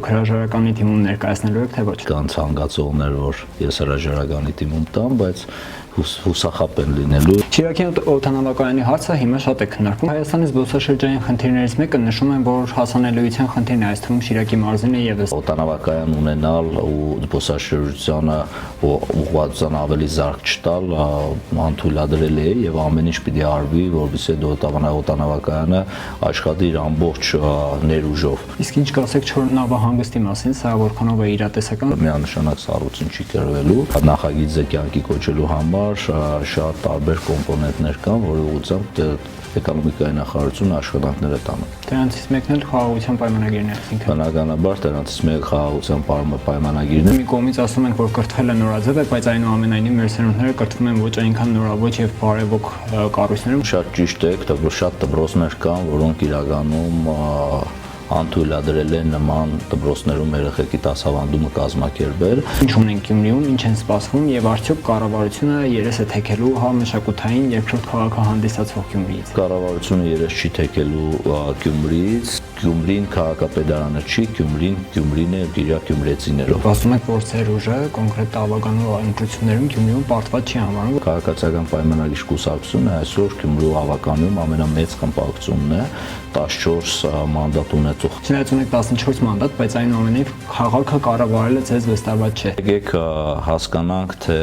Հրաժարականի թիմում ներկայացնելու եք թե ոչ։ Կան ցանկացողներ, որ ես հրաժարականի թիմում տամ, բայց հուսախապ են լինելու։ Շիրակի օդանավակայանի հարցը հիմա շատ է քննարկվում։ Հայաստանի զբոսաշրջային խնդիրներից մեկը նշում են, որ հասանելիության խնդիրն է, այս թվում Շիրակի մարզինը եւս։ Օդանավակայան ունենալ ու զբոսաշրջությանը ուղղվածության ավելի զարգ չտալ անթույլատրելի է եւ ամեն ինչ պիտի արվի, որովհետեւ օդանավակայանը աշխատի իր ամբողջ ներուժով։ Իսկ ինչ կասեք չոր նավահանգստի մասին, սա որքանով է իրատեսական։ Միանշանակ սառույցին չի կրվելու։ Նախագիծը կյանքի կոչելու համար շատ տարբեր կոմպոնենտներ կան, որը ուղղությամբ էկոնոմիկայի նախարարությունը աշխատանքներ է տանում։ Դրանցից մեկն էլ խաղաղության պայմանագիրն է, այսինքն։ Բնականաբար դրանցից մեկը խաղաղության պայմանագիրն է։ Մի կողմից ասում ենք, որ կրթվելը նորաձև է, բայց այնուամենայնիվ մեր սերունդները կրթվում են ոչ այնքան նորավոր եւ բարեվոք կառույցներում։ Շատ ճիշտ է, շատ դպրոցներ կան, որոնք իրականում անթույլատրել են նման դպրոցներում երեխեքի դասավանդումը կազմակերպել։ Ինչ ունենք Գյումրիում, ինչ են սպասվում եւ արդյոք կառավարությունը երես է թեքելու մշակութային երկրորդ քաղաքը հանդիսացող Գյումրիից։ Կառավարությունը երես չի թեքելու Գյումրիից։ Գյումրին քաղաքապետարանը չի, Գյումրին է իր գյումրեցիներով։ Ասում եք, որ ծեր ուժը կոնկրետ ավականու ընտրություններում Գյումրիում պարտված չի համարվում։ Քաղաքացիական պայմանագրի կուսակցությունը այսօր Գյումրու ավականում ամենամեծ կմպակցությունն է, 14 մանդատ ունեցող։ Չնայած ունեք 14 մանդատ, բայց այնուամենայնիվ քաղաքը կառավարելը ձեզ վստահված չէ։ Եկեք հասկանանք, թե